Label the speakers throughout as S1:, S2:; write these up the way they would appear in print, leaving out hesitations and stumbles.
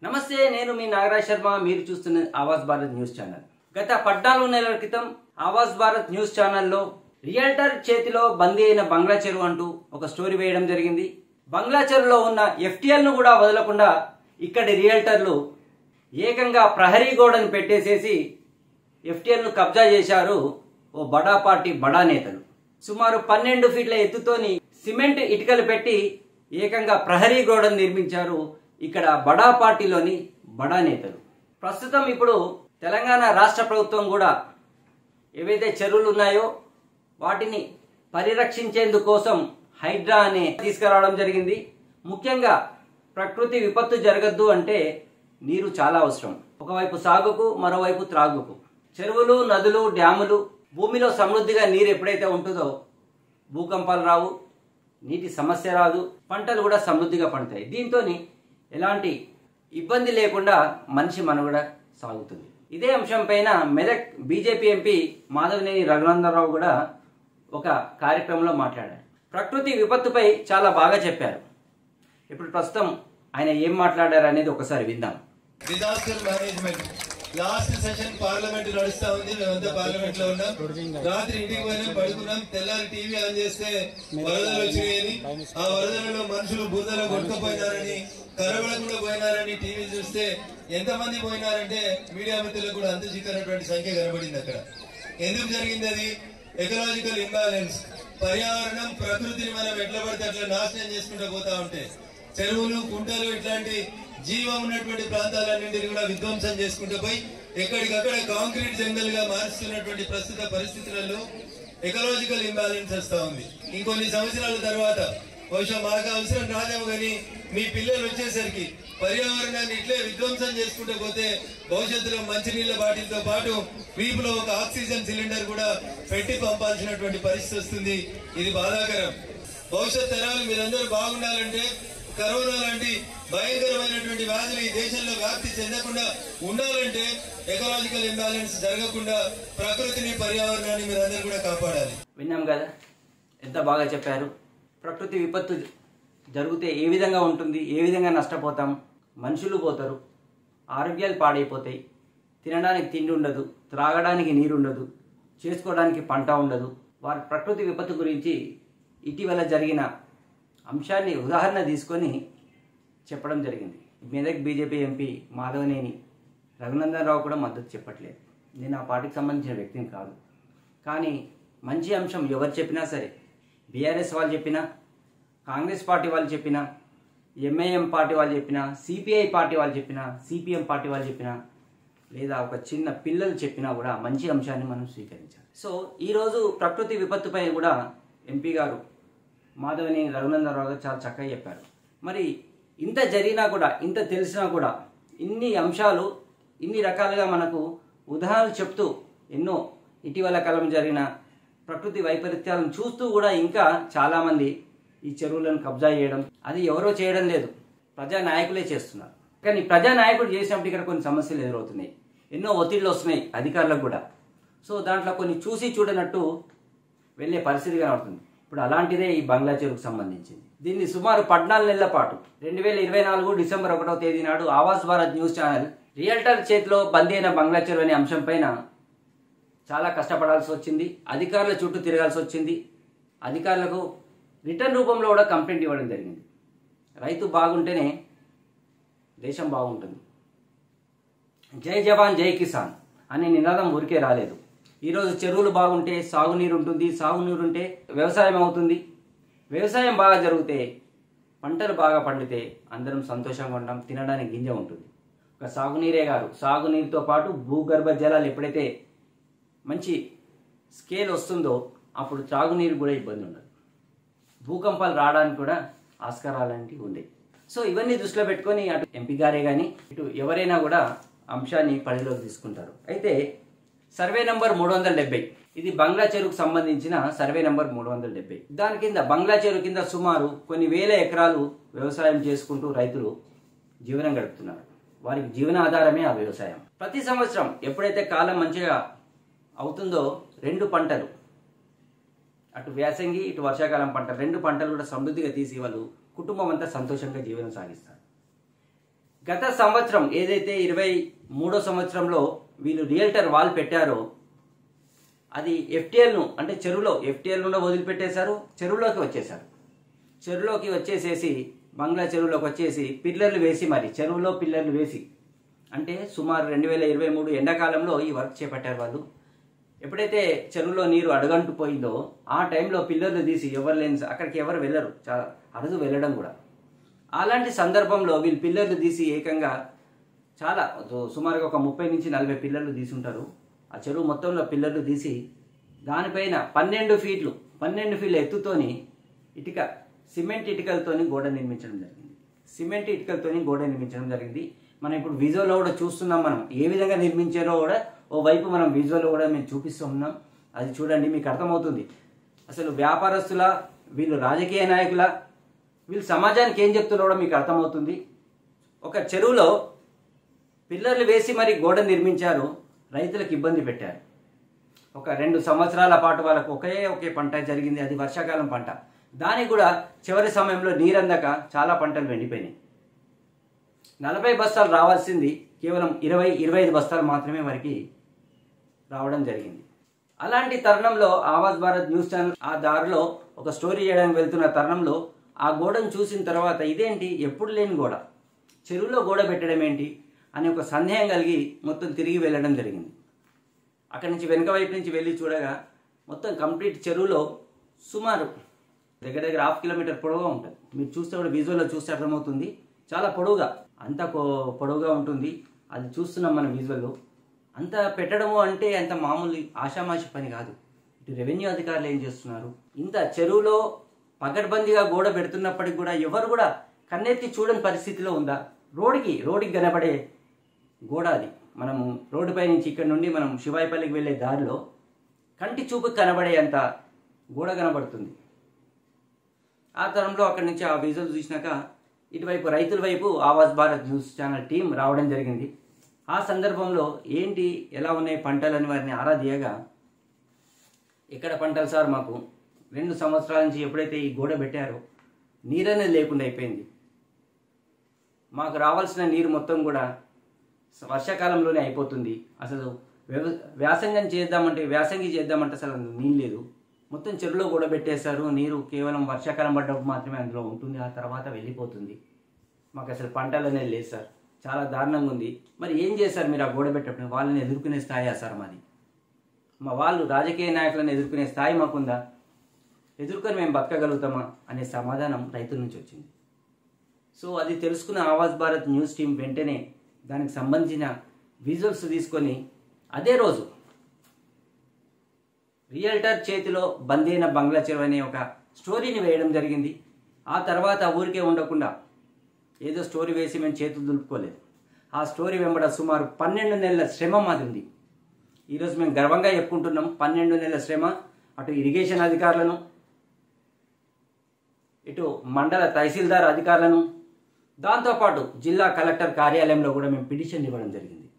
S1: నమస్తే, నేను మీ నాగరాజ్ శర్మ. మీరు చూస్తున్న ఆవాజ్ భారత్ న్యూస్ ఛానల్. గత 14 నెలల క్రితం ఆవాజ్ భారత్ న్యూస్ ఛానల్లో రియల్టర్ చేతిలో బందీ అయిన బంగ్లా చెరువు అంటూ ఒక స్టోరీ వేయడం జరిగింది. బంగ్లా చెరువులో ఉన్న FTL ను కూడా వదలకుండా ఇక్కడి రియల్టర్లు ఏకంగా ప్రహరీ గోడను పెట్టేసేసి FTL ను కబ్జా చేశారు. ఓ బడా పార్టీ బడా నేతలు సుమారు 12 ఫీట్ల ఎత్తుతోని సిమెంట్ ఇటుకలు పెట్టి ఏకంగా ప్రహరీ గోడను నిర్మించారు ఇక్కడ బడా పార్టీలోని బడా నేతలు. ప్రస్తుతం ఇప్పుడు తెలంగాణ రాష్ట్ర ప్రభుత్వం కూడా ఏవైతే చెరువులు ఉన్నాయో వాటిని పరిరక్షించేందుకోసం హైడ్రా అనే తీసుకురావడం జరిగింది. ముఖ్యంగా ప్రకృతి విపత్తు జరగద్దు అంటే నీరు చాలా అవసరం. ఒకవైపు సాగుకు, మరోవైపు త్రాగుకు. చెరువులు, నదులు, డ్యాములు, భూమిలో సమృద్ధిగా నీరు ఎప్పుడైతే ఉంటుందో భూకంపాలు రావు, నీటి సమస్య రాదు, పంటలు కూడా సమృద్ధిగా పండుతాయి. దీంతో ఎలాంటి ఇబ్బంది లేకుండా మనిషి మనుగడ సాగుతుంది. ఇదే అంశం పైన మెదక్ బీజేపీ ఎంపీ మాధవనేని రఘునందనరావు కూడా ఒక కార్యక్రమంలో మాట్లాడారు. ప్రకృతి విపత్తుపై చాలా బాగా చెప్పారు. ఇప్పుడు ప్రస్తుతం ఆయన ఏం మాట్లాడారు అనేది ఒకసారి విందాం.
S2: Disaster management last session parliament నడుస్తా ఉంది. మేమంతా పార్లమెంట్ లో ఉన్నాం. రాత్రి ఇంటికి పోయినాం, పడుకున్నాం. తెల్లారి టీవీ ఆన్ చేస్తే వరదలు వచ్చినాయని, ఆ వరదలలో మనుషులు బురదలో కొట్టుకుపోయినారని, కరవడకుండా పోయినారని టీవీ చూస్తే ఎంతమంది పోయినారంటే మీడియా మిత్రులకు కూడా అంత చిక్కనటువంటి సంఖ్య కనబడింది. అక్కడ ఎందుకు జరిగింది? అది ఎకలాజికల్ ఇంబ్యాలెన్స్. పర్యావరణం, ప్రకృతిని మనం ఎట్లా పడితే అట్లా నాశనం చేసుకుంటూ పోతా ఉంటే చెరువులు, కుంటలు ఇట్లాంటి జీవం ఉన్నటువంటి ప్రాంతాలన్నింటినీ కూడా విధ్వంసం చేసుకుంటూ పోయి ఎక్కడికక్కడ కాంక్రీట్ జంగల్ గా మారుస్తున్నటువంటి ప్రస్తుత పరిస్థితులలో ఎకలాజికల్ ఇంబ్యాలెన్స్ వస్తా ఉంది. ఇంకొన్ని సంవత్సరాల తర్వాత బహుశా మాకు అవసరం రాదేమో కానీ మీ పిల్లలు వచ్చేసరికి పర్యావరణాన్ని ఇట్లే విధ్వంసం చేసుకుంటూ పోతే భవిష్యత్తులో మంచినీళ్ల బాటిల్తో పాటు వీపులో ఒక ఆక్సిజన్ సిలిండర్ కూడా పెట్టి పంపాల్సినటువంటి పరిస్థితి వస్తుంది. ఇది బాధాకరం. భవిష్యత్ తరాలు మీరందరూ బాగుండాలంటే కరోనా లాంటి భయంకరమైనటువంటి వ్యాధులు ఈ దేశంలో వ్యాప్తి చెందకుండా ఉండాలంటే ఎకలాజికల్ ఇంబ్యాలెన్స్ జరగకుండా ప్రకృతిని, పర్యావరణాన్ని మీరందరూ కూడా కాపాడాలి.
S1: విన్నాం కదా, ఎంత బాగా చెప్పారు. ప్రకృతి విపత్తు జరిగితే ఏ విధంగా ఉంటుంది, ఏ విధంగా నష్టపోతాం, మనుషులు పోతారు, ఆరోగ్యాలు పాడైపోతాయి, తినడానికి తిండి ఉండదు, త్రాగడానికి నీరు ఉండదు, చేసుకోవడానికి పంట ఉండదు. వారి ప్రకృతి విపత్తు గురించి ఇటీవల జరిగిన అంశాన్ని ఉదాహరణ తీసుకొని చెప్పడం జరిగింది. మెదక్ బీజేపీ ఎంపీ మాధవనేని రఘునందనరావు కూడా మద్దతు చెప్పట్లేదు. నేను ఆ పార్టీకి సంబంధించిన వ్యక్తిని కాదు. కానీ మంచి అంశం ఎవరు చెప్పినా సరే, బీఆర్ఎస్ వాళ్ళు చెప్పినా, కాంగ్రెస్ పార్టీ వాళ్ళు చెప్పినా, ఎంఐఎం పార్టీ వాళ్ళు చెప్పినా, సిపిఐ పార్టీ వాళ్ళు చెప్పినా, సిపిఎం పార్టీ వాళ్ళు చెప్పినా, లేదా ఒక చిన్న పిల్లలు చెప్పినా కూడా మంచి అంశాన్ని మనం స్వీకరించాలి. సో ఈరోజు ప్రకృతి విపత్తుపై కూడా ఎంపీ గారు మాధవనేని రఘునందనరావు గారు చాలా చక్కగా చెప్పారు. మరి ఇంత జరిగినా కూడా, ఇంత తెలిసినా కూడా, ఇన్ని అంశాలు ఇన్ని రకాలుగా మనకు ఉదాహరణలు చెప్తూ ఎన్నో ఇటీవల కాలం జరిగిన ప్రకృతి వైపరీత్యాలను చూస్తూ కూడా ఇంకా చాలామంది ఈ చెరువులను కబ్జా చేయడం, అది ఎవరో చేయడం లేదు, ప్రజానాయకులే చేస్తున్నారు. కానీ ప్రజానాయకుడు చేసినప్పుడు ఇక్కడ కొన్ని సమస్యలు ఎదురవుతున్నాయి, ఎన్నో ఒత్తిళ్లు వస్తున్నాయి అధికారులకు కూడా. సో దాంట్లో కొన్ని చూసి చూడనట్టు వెళ్ళే పరిస్థితి కనబడుతుంది. ఇప్పుడు అలాంటిదే ఈ బంగ్లా చెరువుకు సంబంధించింది. దీన్ని సుమారు 14 నెలల పాటు 2024 డిసెంబర్ 1వ తేదీ నాడు Awaaz Bharat news channel realtor చేతిలో బందీ అయిన బంగ్లా చెరువు అనే అంశం పైన చాలా కష్టపడాల్సి వచ్చింది. అధికారుల చుట్టూ తిరగాల్సి వచ్చింది. అధికారులకు రిటర్న్ రూపంలో కూడా కంప్లైంట్ ఇవ్వడం జరిగింది. రైతు బాగుంటేనే దేశం బాగుంటుంది. జై జవాన్ జై కిసాన్ అనే నినాదం ఊరికే రాలేదు. ఈరోజు చెరువులు బాగుంటే సాగునీరు ఉంటుంది, సాగునీరు ఉంటే వ్యవసాయం అవుతుంది, వ్యవసాయం బాగా జరిగితే పంటలు బాగా పండితే అందరం సంతోషంగా ఉంటాం, తినడానికి గింజ ఉంటుంది. ఒక సాగునీరే కాదు, సాగునీరుతో పాటు భూగర్భ జలాలు ఎప్పుడైతే మంచి స్కేల్ వస్తుందో అప్పుడు త్రాగునీరు కూడా ఇబ్బంది ఉండదు, భూకంపాలు రావడానికి కూడా ఆస్కారాలంటివి ఉండేవి. సో ఇవన్నీ దృష్టిలో పెట్టుకొని అటు ఎంపీ గారే కానీ ఇటు ఎవరైనా కూడా అంశాన్ని పరిధిలోకి తీసుకుంటారు. అయితే సర్వే నంబర్ 370, ఇది బంగ్లా చెరువుకు సంబంధించిన సర్వే నంబర్ 370. దాని కింద బంగ్లా చెరువు కింద సుమారు కొన్ని వేల ఎకరాలు వ్యవసాయం చేసుకుంటూ రైతులు జీవనం గడుపుతున్నారు. వారికి జీవనాధారమే ఆ వ్యవసాయం. ప్రతి సంవత్సరం ఎప్పుడైతే కాలం మంచిగా అవుతుందో 2 పంటలు, అటు వేసంగి ఇటు వర్షాకాలం పంట, 2 పంటలు కూడా సమృద్ధిగా తీసి వాళ్ళు కుటుంబం అంతా సంతోషంగా జీవనం సాగిస్తారు. గత సంవత్సరం ఏదైతే 23వ సంవత్సరంలో వీళ్ళు రియల్టర్ వాల్ పెట్టారో అది ఎఫ్టీఎల్ను అంటే ఎఫ్టీఎల్ నుండి వదిలిపెట్టేశారు, చెరువులోకి వచ్చేసేసి బంగ్లా చెరువులోకి వచ్చేసి పిల్లర్లు వేసి మరి చెరువులో పిల్లర్లు వేసి అంటే సుమారు 2023 ఎండాకాలంలో ఈ వర్క్ చేపట్టారు వాళ్ళు. ఎప్పుడైతే చెరువులో నీరు అడుగంటు పోయిందో ఆ టైంలో పిల్లర్లు తీసి ఎవరు లేని అక్కడికి ఎవరు వెళ్ళరు, చాలా అరుదు వెళ్ళడం కూడా. అలాంటి సందర్భంలో వీళ్ళు పిల్లర్లు తీసి ఏకంగా చాలా సుమారుగా ఒక 30 నుంచి 40 పిల్లర్లు తీసి ఉంటారు. ఆ చెరువు మొత్తంలో పిల్లర్లు తీసి దానిపైన 12 ఫీట్ల ఎత్తుతోని సిమెంట్ ఇటుకలతోని గోడ నిర్మించడం జరిగింది. మనం ఇప్పుడు విజువల్లో కూడా చూస్తున్నాం, మనం ఏ విధంగా నిర్మించారో కూడా ఓవైపు మనం విజువల్లో కూడా మేము చూపిస్తూ ఉన్నాం. అది చూడండి, మీకు అర్థమవుతుంది. అసలు వ్యాపారస్తుల, వీళ్ళు రాజకీయ నాయకుల, వీళ్ళు సమాజానికి ఏం చెప్తున్నారో కూడా మీకు అర్థమవుతుంది. ఒక చెరువులో పిల్లర్లు వేసి మరి గోడ నిర్మించారు, రైతులకు ఇబ్బంది పెట్టారు. ఒక 2 సంవత్సరాల పాటు వాళ్ళకు ఒకే పంట జరిగింది, అది వర్షాకాలం పంట. దానికి కూడా చివరి సమయంలో నీరందక చాలా పంటలు వెండిపోయినాయి. 40 బస్తాలు రావాల్సింది కేవలం 20-25 బస్తాలు మాత్రమే వారికి రావడం జరిగింది. అలాంటి తరుణంలో ఆవాజ్ భారత్ న్యూస్ ఛానల్ ఆ దారిలో ఒక స్టోరీ చేయడానికి వెళ్తున్న తరుణంలో ఆ గోడను చూసిన తర్వాత ఇదేంటి ఎప్పుడు లేని గోడ, చెరువులో గోడ పెట్టడం ఏంటి అని ఒక సందేహం కలిగి మొత్తం తిరిగి వెళ్ళడం జరిగింది. అక్కడి నుంచి వెనుక వైపు నుంచి వెళ్ళి చూడగా మొత్తం కంప్లీట్ చెరువులో సుమారు దగ్గర 1/2 కిలోమీటర్ పొడవుగా ఉంటుంది. మీరు చూస్తే కూడా విజువల్లో చూస్తే అర్థమవుతుంది, చాలా పొడవుగా, అంత పొడవుగా ఉంటుంది. అది చూస్తున్నాం మనం విజువల్లో. అంత పెట్టడము అంటే అంత మామూలు ఆషామాషి పని కాదు. ఇటు రెవెన్యూ అధికారులు ఏం చేస్తున్నారు, ఇంత చెరువులో పగడ్బందీగా గోడ పెడుతున్నప్పటికి కూడా ఎవరు కూడా కన్నెత్తి చూడని పరిస్థితిలో ఉందా? రోడ్డుకి కనబడే గోడ అది. మనము రోడ్డుపై నుంచి ఇక్కడ నుండి మనం శివాయిపల్లికి వెళ్ళే దారిలో కంటి చూపుకి కనబడే అంత గోడ కనబడుతుంది. ఆ తరంలో అక్కడి నుంచి ఆ విజువల్ చూసినాక ఇటువైపు రైతుల వైపు Awaaz Bharat news channel team రావడం జరిగింది. ఆ సందర్భంలో ఏంటి ఎలా ఉన్నాయి పంటలని వారిని ఆరా తీయగా, ఎక్కడ పంటలు సార్, మాకు 2 సంవత్సరాల నుంచి ఎప్పుడైతే ఈ గోడ పెట్టారో నీరనేది లేకుండా అయిపోయింది. మాకు రావాల్సిన నీరు మొత్తం కూడా వర్షాకాలంలోనే అయిపోతుంది. అసలు వ్యాసంగి చేద్దామంటే అసలు నీళ్ళు లేదు. మొత్తం చెరువులో గోడ పెట్టేశారు. నీరు కేవలం వర్షాకాలం పడ్డప్పుడు మాత్రమే అందులో ఉంటుంది, ఆ తర్వాత వెళ్ళిపోతుంది. మాకు అసలు పంటలు అనేది లేదు సార్, చాలా దారుణంగా ఉంది. మరి ఏం చేశారు మీరు ఆ గోడ పెట్టినప్పుడు? వాళ్ళని ఎదుర్కొనే స్థాయా సార్ మాది? వాళ్ళు రాజకీయ నాయకులను ఎదుర్కొనే స్థాయి మాకుందా? ఎదుర్కొని మేము బతకగలుగుతామా అనే సమాధానం రైతుల నుంచి వచ్చింది. సో అది తెలుసుకున్న ఆవాజ్ భారత్ న్యూస్ టీం వెంటనే దానికి సంబంధించిన విజువల్స్ తీసుకొని అదే రోజు రియల్టర్ చేతిలో బందైన బంగ్లా చెరువు అనే ఒక స్టోరీని వేయడం జరిగింది. ఆ తర్వాత ఊరికే ఉండకుండా ఏదో స్టోరీ వేసి మేము చేతులు దులుపుకోలేదు. ఆ స్టోరీ వెంబడ సుమారు 12 నెలల శ్రమ మాది ఉంది. ఈరోజు మేము గర్వంగా చెప్పుకుంటున్నాం. 12 నెలల శ్రమ, అటు ఇరిగేషన్ అధికారులను, ఇటు మండల తహసీల్దార్ అధికారులను, దాంతోపాటు జిల్లా కలెక్టర్ కార్యాలయంలో కూడా మేము పిటిషన్ ఇవ్వడం జరిగింది.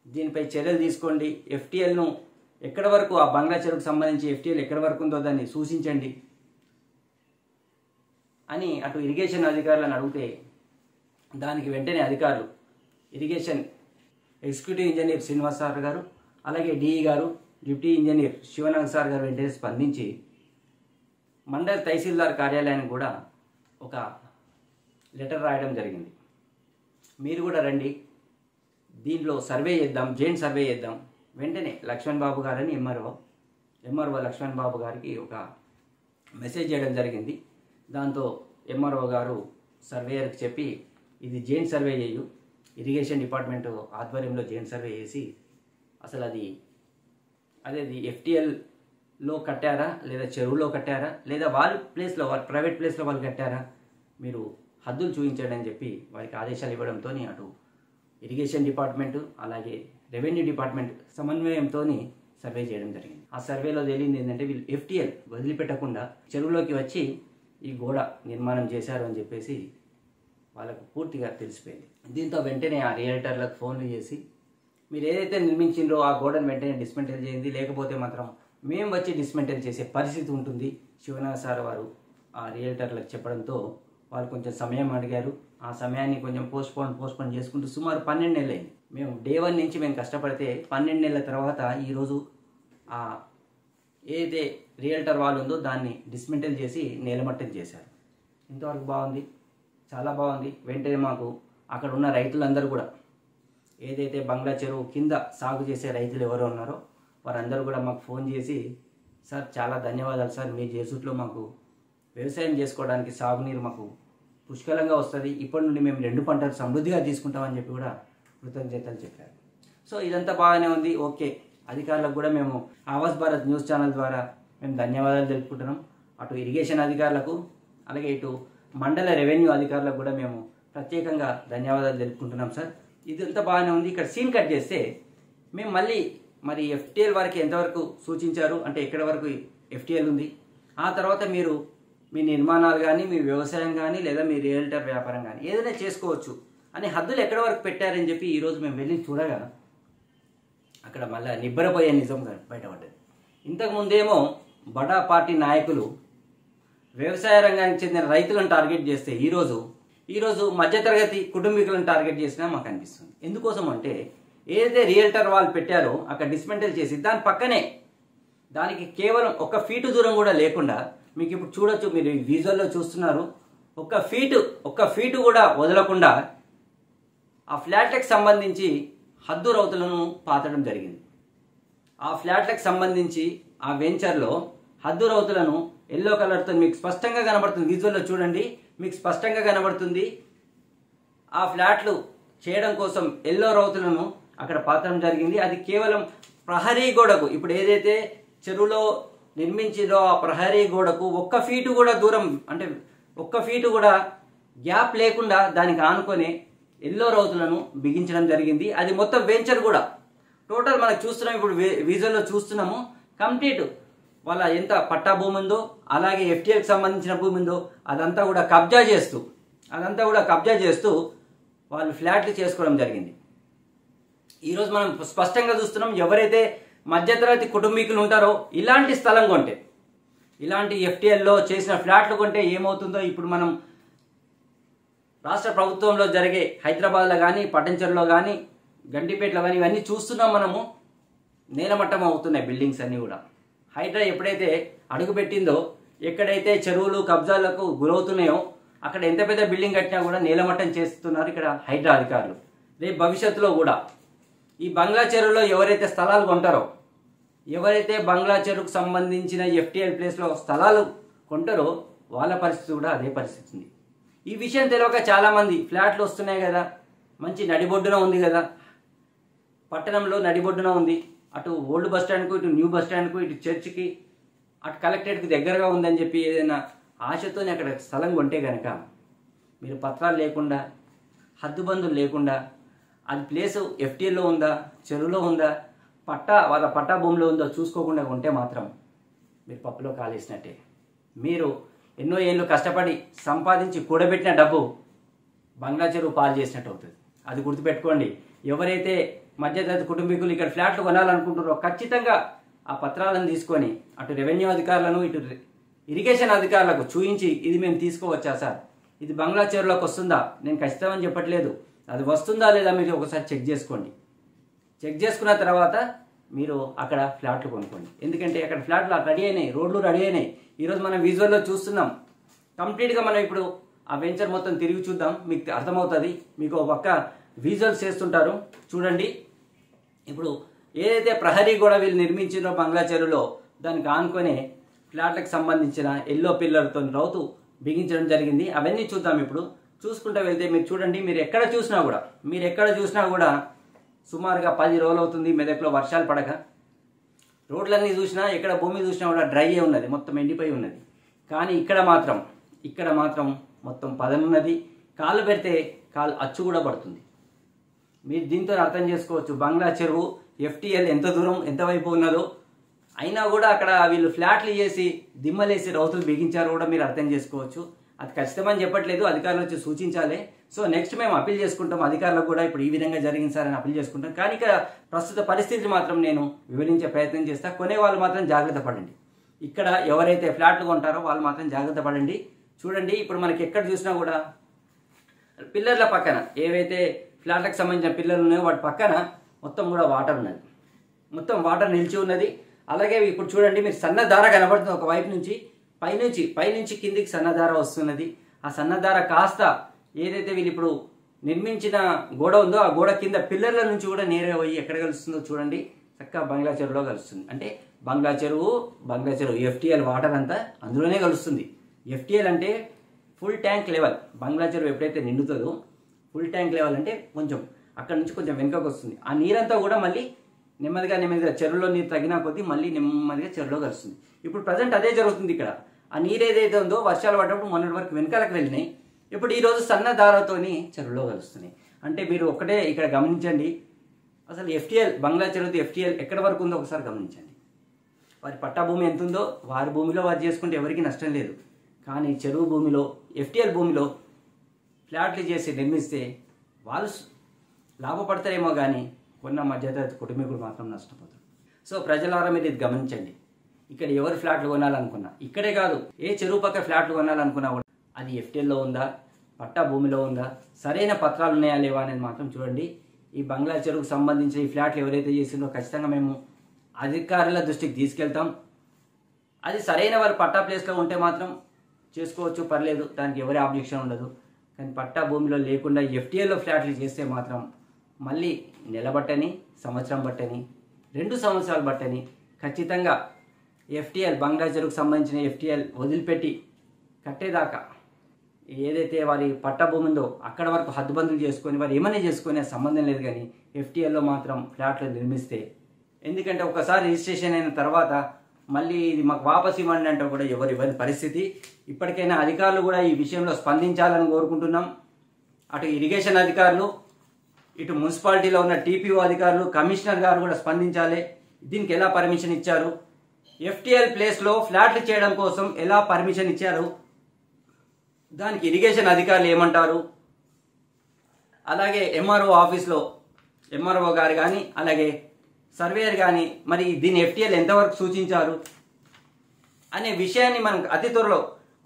S1: దీనిపై చర్యలు తీసుకోండి, ఎఫ్టీఎల్ను ఎక్కడి వరకు, ఆ బంగ్లా చెరువుకు సంబంధించి ఎఫ్టీఎల్ ఎక్కడి వరకు ఉందో దాన్ని సూచించండి అని అటు ఇరిగేషన్ అధికారులను అడిగితే దానికి వెంటనే అధికారులు irrigation executive engineer Srinivas sir గారు, అలాగే డిఈ గారు, డిప్యూటీ ఇంజనీర్ శివనాగ్ సార్ గారు వెంటనే స్పందించి మండల తహసీల్దార్ కార్యాలయానికి కూడా ఒక లెటర్ రాయడం జరిగింది. మీరు కూడా రండి, దీంట్లో సర్వే చేద్దాం, జాయింట్ సర్వే చేద్దాం. వెంటనే లక్ష్మణ్ బాబు గారని ఎంఆర్ఓ లక్ష్మణ్ బాబు గారికి ఒక మెసేజ్ చేయడం జరిగింది. దాంతో ఎంఆర్ఓ గారు సర్వేయర్కి చెప్పి ఇది జాయింట్ సర్వే చేయు, ఇరిగేషన్ డిపార్ట్మెంట్ ఆధ్వర్యంలో జాయింట్ సర్వే చేసి అసలు అది ఎఫ్టీఎల్లో కట్టారా లేదా చెరువులో కట్టారా లేదా వాళ్ళ ప్రైవేట్ ప్లేస్లో వాళ్ళు కట్టారా, మీరు హద్దులు చూపించండి అని చెప్పి వారికి ఆదేశాలు ఇవ్వడంతో అటు ఇరిగేషన్ డిపార్ట్మెంటు అలాగే రెవెన్యూ డిపార్ట్మెంట్ సమన్వయంతో సర్వే చేయడం జరిగింది. ఆ సర్వేలో తేలింది ఏంటంటే వీళ్ళు ఎఫ్టీఎల్ వదిలిపెట్టకుండా చెరువులోకి వచ్చి ఈ గోడ నిర్మాణం చేశారు అని చెప్పేసి వాళ్ళకు పూర్తిగా తెలిసిపోయింది. దీంతో వెంటనే ఆ రియల్టర్లకు ఫోన్లు చేసి మీరు ఏదైతే నిర్మించిండ్రో ఆ గోడను వెంటనే డిస్మెంటల్ చేయండి, లేకపోతే మాత్రం మేము వచ్చి డిస్మెంటల్ చేసే పరిస్థితి ఉంటుంది శివనాథ్ సార్ వారు ఆ రియల్టర్లకు చెప్పడంతో వాళ్ళు కొంచెం సమయం అడిగారు. ఆ సమయాన్ని కొంచెం పోస్ట్పోన్ చేసుకుంటూ సుమారు 12 నెలలు అయింది. మేము డే 1 నుంచి మేము కష్టపడితే 12 నెలల తర్వాత ఈరోజు ఏదైతే రియల్టర్ వాళ్ళు ఉందో దాన్ని డిస్మెంటల్ చేసి నేలమట్టం చేశారు. ఇంతవరకు బాగుంది, చాలా బాగుంది. వెంటనే మాకు అక్కడ ఉన్న రైతులందరూ కూడా ఏదైతే బంగ్లా చెరువు కింద సాగు చేసే రైతులు ఎవరో ఉన్నారో వారందరూ కూడా మాకు ఫోన్ చేసి, సార్ చాలా ధన్యవాదాలు సార్, మీ జేసూట్లో మాకు వ్యవసాయం చేసుకోవడానికి సాగునీరు మాకు పుష్కలంగా వస్తుంది, ఇప్పటి నుండి మేము 2 పంటలు సమృద్ధిగా తీసుకుంటామని చెప్పి కూడా కృతజ్ఞతలు చెప్పారు. సో ఇదంతా బాగానే ఉంది. ఓకే, అధికారులకు కూడా మేము ఆవాస్ భారత్ న్యూస్ ఛానల్ ద్వారా మేము ధన్యవాదాలు తెలుపుకుంటున్నాం. అటు ఇరిగేషన్ అధికారులకు అలాగే ఇటు మండల రెవెన్యూ అధికారులకు కూడా మేము ప్రత్యేకంగా ధన్యవాదాలు తెలుపుకుంటున్నాం సార్. ఇదంతా బాగానే ఉంది. ఇక్కడ సీన్ కట్ చేస్తే మేము మళ్ళీ మరి FTL వారికి ఎంతవరకు సూచించారు అంటే ఎక్కడి వరకు FTL ఉంది, ఆ తర్వాత మీరు మీ నిర్మాణాలు కానీ మీ వ్యవసాయం కానీ లేదా మీ రియల్టర్ వ్యాపారం కానీ ఏదైనా చేసుకోవచ్చు అని హద్దులు ఎక్కడి వరకు పెట్టారని చెప్పి ఈరోజు మేము వెళ్ళి చూడగా అక్కడ మళ్ళీ నిబ్బరపోయే నిజం బయటపడ్డది. ఇంతకుముందేమో బడా పార్టీ నాయకులు వ్యవసాయ రంగానికి చెందిన రైతులను టార్గెట్ చేస్తే ఈరోజు మధ్యతరగతి కుటుంబీకులను టార్గెట్ చేసినా మాకు అనిపిస్తుంది. ఎందుకోసం అంటే ఏదైతే రియల్టర్ వాళ్ళు పెట్టారో అక్కడ డిస్మెంటల్ చేసి దాని పక్కనే దానికి కేవలం 1 ఫీటు దూరం కూడా లేకుండా మీకు ఇప్పుడు చూడొచ్చు, మీరు విజువల్లో చూస్తున్నారు, 1 ఫీటు కూడా వదలకుండా ఆ ఫ్లాట్లకు సంబంధించి హద్దు రౌతులను పాతడం జరిగింది. ఆ ఫ్లాట్లకు సంబంధించి ఆ వెంచర్లో హద్దు రౌతులను ఎల్లో కలర్తో మీకు స్పష్టంగా కనబడుతుంది, విజువల్లో చూడండి మీకు స్పష్టంగా కనబడుతుంది. ఆ ఫ్లాట్లు చేయడం కోసం ఎల్లో రౌతులను అక్కడ పాతడం జరిగింది. అది కేవలం ప్రహరీ గోడకు, ఇప్పుడు ఏదైతే చెరువులో నిర్మించిందో ఆ ప్రహరీ గోడకు 1 ఫీటు కూడా దూరం అంటే 1 ఫీటు కూడా గ్యాప్ లేకుండా దానికి ఆనుకొని ఎల్లో రౌతులను బిగించడం జరిగింది. అది మొత్తం వెంచర్ కూడా టోటల్ మనకు చూస్తున్నాం, ఇప్పుడు విజువల్లో చూస్తున్నాము. కంప్లీట్ వాళ్ళ ఎంత పట్టా భూమి ఉందో అలాగే FTLకి సంబంధించిన భూమి ఉందో అదంతా కూడా కబ్జా చేస్తూ వాళ్ళు ఫ్లాట్లు చేసుకోవడం జరిగింది. ఈరోజు మనం స్పష్టంగా చూస్తున్నాం, ఎవరైతే మధ్యతరగతి కుటుంబీకులు ఉంటారో ఇలాంటి స్థలం కొంటే, ఇలాంటి FTLలో చేసిన ఫ్లాట్లు కొంటే ఏమవుతుందో ఇప్పుడు మనం రాష్ట్ర ప్రభుత్వంలో జరిగే హైదరాబాద్లో కానీ పట్టంచెరులో కానీ గండిపేటలో కానీ ఇవన్నీ చూస్తున్నాం మనము. నేలమట్టం అవుతున్నాయి బిల్డింగ్స్ అన్నీ కూడా. హైడ్రా ఎప్పుడైతే అడుగుపెట్టిందో ఎక్కడైతే చెరువులు కబ్జాలకు గురవుతున్నాయో అక్కడ ఎంత పెద్ద బిల్డింగ్ కట్టినా కూడా నేలమట్టం చేస్తున్నారు ఇక్కడ హైడ్రా అధికారులు. రేపు భవిష్యత్తులో కూడా ఈ బంగ్లా చెరువులో ఎవరైతే స్థలాలు కొంటారో, ఎవరైతే బంగ్లా చెరువుకు సంబంధించిన FTL ప్లేస్లో స్థలాలు కొంటారో వాళ్ళ పరిస్థితి కూడా అదే పరిస్థితి ఉంది. ఈ విషయం తెలియక చాలామంది ఫ్లాట్లు వస్తున్నాయి కదా, మంచి నడిబొడ్డున ఉంది కదా, పట్టణంలో నడిబొడ్డున ఉంది, అటు ఓల్డ్ బస్ స్టాండ్కు ఇటు న్యూ బస్ స్టాండ్కు ఇటు చర్చికి అటు కలెక్టరేట్కి దగ్గరగా ఉందని చెప్పి ఏదైనా ఆశతోనే అక్కడ స్థలం కొంటే కనుక మీరు పత్రాలు లేకుండా హద్దుబందులు లేకుండా అది ప్లేసు FTLలో ఉందా చెరువులో ఉందా వాళ్ళ పట్టా భూమిలో ఉందో చూసుకోకుండా ఉంటే మాత్రం మీరు పప్పులో కాలేసినట్టే. మీరు ఎన్నో ఏళ్ళు కష్టపడి సంపాదించి కూడబెట్టిన డబ్బు బంగ్లా చెరువు పాలు చేసినట్టు అవుతుంది. అది గుర్తుపెట్టుకోండి. ఎవరైతే మధ్యతరగతి కుటుంబీకులు ఇక్కడ ఫ్లాట్లు కొనాలనుకుంటున్నారో ఖచ్చితంగా ఆ పత్రాలను తీసుకొని అటు రెవెన్యూ అధికారులను ఇటు ఇరిగేషన్ అధికారులకు చూయించి ఇది మేము తీసుకోవచ్చా సార్, ఇది బంగ్లా చెరువులోకి వస్తుందా, నేను ఖచ్చితంగా చెప్పట్లేదు, అది వస్తుందా లేదా మీరు ఒకసారి చెక్ చేసుకోండి. చెక్ చేసుకున్న తర్వాత మీరు అక్కడ ఫ్లాట్లు కొనుక్కోండి. ఎందుకంటే అక్కడ ఫ్లాట్లు రెడీ అయినాయి, రోడ్లు రెడీ అయినాయి. ఈరోజు మనం విజువల్లో చూస్తున్నాం. కంప్లీట్గా మనం ఇప్పుడు ఆ వెంచర్ మొత్తం తిరిగి చూద్దాం, మీకు అర్థమవుతుంది. మీకు ఒక పక్క విజువల్స్ చేస్తుంటారు చూడండి. ఇప్పుడు ఏదైతే ప్రహరీ గోడ వీళ్ళు నిర్మించినో బంగ్లా చెరువులో దానికి ఆనుకొని ఫ్లాట్లకు సంబంధించిన ఎల్లో పిల్లర్తో రౌతు బిగించడం జరిగింది. అవన్నీ చూద్దాం. ఇప్పుడు చూసుకుంటూ వెళ్తే మీరు చూడండి, మీరు ఎక్కడ చూసినా కూడా సుమారుగా 10 రోజులు అవుతుంది మెదక్లో వర్షాలు పడక. రోడ్లన్నీ చూసినా ఎక్కడ భూమి చూసినా కూడా డ్రై అయి ఉన్నది, మొత్తం ఎండిపోయి ఉన్నది. కానీ ఇక్కడ మాత్రం మొత్తం పదనున్నది. కాలు పెడితే కాలు అచ్చు కూడా పడుతుంది. మీరు దీంతో అర్థం చేసుకోవచ్చు బంగ్లా చెరువు FTL ఎంత దూరం ఎంత వైపు ఉన్నదో. అయినా కూడా అక్కడ వీళ్ళు ఫ్లాట్లు చేసి దిమ్మలేసి రౌతులు బిగించారు కూడా మీరు అర్థం చేసుకోవచ్చు. అది ఖచ్చితమని చెప్పట్లేదు, అధికారులు వచ్చి సూచించాలి. సో నెక్స్ట్ మేము అప్పీల్ చేసుకుంటాం అధికారులకు కూడా, ఇప్పుడు ఈ విధంగా జరిగింది సార్ అని అప్పీల్ చేసుకుంటాం. కానీ ఇక్కడ ప్రస్తుత పరిస్థితి మాత్రం నేను వివరించే ప్రయత్నం చేస్తా. కొనే వాళ్ళు మాత్రం జాగ్రత్త పడండి. ఇక్కడ ఎవరైతే ఫ్లాట్లు కొంటారో వాళ్ళు మాత్రం జాగ్రత్త పడండి. చూడండి ఇప్పుడు మనకి ఎక్కడ చూసినా కూడా పిల్లర్ల పక్కన ఏవైతే ఫ్లాట్లకు సంబంధించిన పిల్లర్లు ఉన్నాయో వాటి పక్కన మొత్తం కూడా వాటర్ ఉన్నది, మొత్తం వాటర్ నిలిచి ఉన్నది. అలాగే ఇప్పుడు చూడండి మీరు సన్నధార కనబడుతుంది, ఒక వైపు నుంచి పైనుంచి కిందికి సన్నధార వస్తున్నది. ఆ సన్నధార కాస్త ఏదైతే వీళ్ళు ఇప్పుడు నిర్మించిన గోడ ఉందో ఆ గోడ కింద పిల్లర్ల నుంచి కూడా నేరుగా పోయి ఎక్కడ కలుస్తుందో చూడండి, చక్కగా బంగ్లా చెరువులో కలుస్తుంది. అంటే బంగ్లా చెరువు ఎఫ్టీఎల్ వాటర్ అంతా అందులోనే కలుస్తుంది. ఎఫ్టీఎల్ అంటే ఫుల్ ట్యాంక్ లెవెల్. బంగ్లా చెరువు ఎప్పుడైతే నిండుతుందో ఫుల్ ట్యాంక్ లెవెల్ అంటే కొంచెం అక్కడ నుంచి కొంచెం వెనుకకు వస్తుంది. ఆ నీరంతా కూడా మళ్ళీ నెమ్మదిగా చెరువులో నీరు తగ్గినా కొద్దీ మళ్ళీ నెమ్మదిగా చెరువులో కలుస్తుంది. ఇప్పుడు ప్రజెంట్ అదే జరుగుతుంది ఇక్కడ. ఆ నీరు ఏదైతే ఉందో వర్షాలు పడ్డప్పుడు మొన్నటి వరకు వెనకాలకు వెళ్ళినాయి, ఇప్పుడు ఈరోజు సన్న దారతోని చెరువులో కలుస్తున్నాయి. అంటే మీరు ఒక్కటే ఇక్కడ గమనించండి, అసలు ఎఫ్టీఎల్ బంగ్లా చెరువుది ఎఫ్టీఎల్ ఎక్కడ వరకు ఉందో ఒకసారి గమనించండి. వారి పట్టా భూమి ఎంత ఉందో వారి భూమిలో వారు చేసుకుంటే ఎవరికి నష్టం లేదు. కానీ చెరువు భూమిలో ఎఫ్టీఎల్ భూమిలో ఫ్లాట్లు చేసి నిర్మిస్తే వాళ్ళు లాభపడతారేమో కానీ కొన్న మధ్యతరగతి కుటుంబీకుడు మాత్రం నష్టపోతారు. సో ప్రజలారా మీరు ఇది గమనించండి. ఇక్కడ ఎవరు ఫ్లాట్లు కొనాలనుకున్నా, ఇక్కడే కాదు ఏ చెరువు పక్క ఫ్లాట్లు కొనాలనుకున్నా కూడా అది ఎఫ్టీఎల్లో ఉందా, పట్టా భూమిలో ఉందా, సరైన పత్రాలు ఉన్నాయా లేవా అనేది మాత్రం చూడండి. ఈ బంగ్లా చెరువుకు సంబంధించిన ఈ ఫ్లాట్లు ఎవరైతే చేసిందో ఖచ్చితంగా మేము అధికారుల దృష్టికి తీసుకెళ్తాం. అది సరైన వారి పట్టా ప్లేస్లో ఉంటే మాత్రం చేసుకోవచ్చు, పర్లేదు, దానికి ఎవరి ఆబ్జెక్షన్ ఉండదు. కానీ పట్టా భూమిలో లేకుండా ఎఫ్టీఎల్లో ఫ్లాట్లు చేస్తే మాత్రం మళ్ళీ నెల బట్టని, సంవత్సరం బట్టని, 2 సంవత్సరాలు బట్టని ఖచ్చితంగా ఎఫ్టీఎల్ బంగ్లా చెరువుకు సంబంధించిన ఎఫ్టీఎల్ వదిలిపెట్టి కట్టేదాకా ఏదైతే వారి పట్టా భూమి ఉందో అక్కడ వరకు హద్దుబందులు చేసుకొని వారు ఏమైనా చేసుకునే సంబంధం లేదు. కానీ ఎఫ్టీఎల్లో మాత్రం ఫ్లాట్లు నిర్మిస్తే, ఎందుకంటే ఒకసారి రిజిస్ట్రేషన్ అయిన తర్వాత మళ్ళీ ఇది మాకు వాపసు ఇవ్వండి అంటే కూడా ఎవరు ఇవ్వని పరిస్థితి. ఇప్పటికైనా అధికారులు కూడా ఈ విషయంలో స్పందించాలని కోరుకుంటున్నాం. అటు ఇరిగేషన్ అధికారులు, ఇటు మున్సిపాలిటీలో ఉన్న టీపీఓ అధికారులు, కమిషనర్ గారు కూడా స్పందించాలి. దీనికి ఎలా పర్మిషన్ ఇచ్చారు, ఎఫ్టీఎల్ ప్లేస్లో ఫ్లాట్లు చేయడం కోసం ఎలా పర్మిషన్ ఇచ్చారు, దానికి ఇరిగేషన్ అధికారులు ఏమంటారు, అలాగే ఎంఆర్ఓ ఆఫీస్లో ఎంఆర్ఓ గారు కానీ అలాగే సర్వేయర్ కానీ మరి దీన్ని ఎఫ్టీఎల్ ఎంతవరకు సూచించారు అనే విషయాన్ని మనం అతి త్వరలో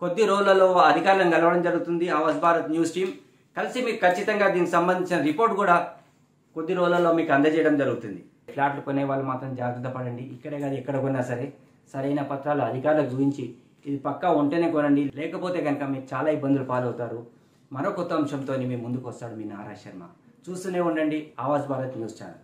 S1: కొద్ది రోజులలో అధికారులను కలవడం జరుగుతుంది. ఆవాస్ భారత్ న్యూస్ టీం కలిసి మీకు ఖచ్చితంగా దీనికి సంబంధించిన రిపోర్ట్ కూడా కొద్ది రోజులలో మీకు అందజేయడం జరుగుతుంది. ఫ్లాట్లు కొనే వాళ్ళు మాత్రం జాగ్రత్త పడండి. ఇక్కడే కాదు ఎక్కడ కొన్నా సరే సరైన పత్రాలు అధికారులకు చూపించి ఇది పక్కా ఉంటేనే కొనండి, లేకపోతే కనుక మీరు చాలా ఇబ్బందులు పాలవుతారు. మరో కొత్త అంశంతో మీ ముందుకు వస్తాడు మీ నారా శర్మ. చూస్తూనే ఉండండి ఆవాస్ భారత్ న్యూస్ ఛానల్.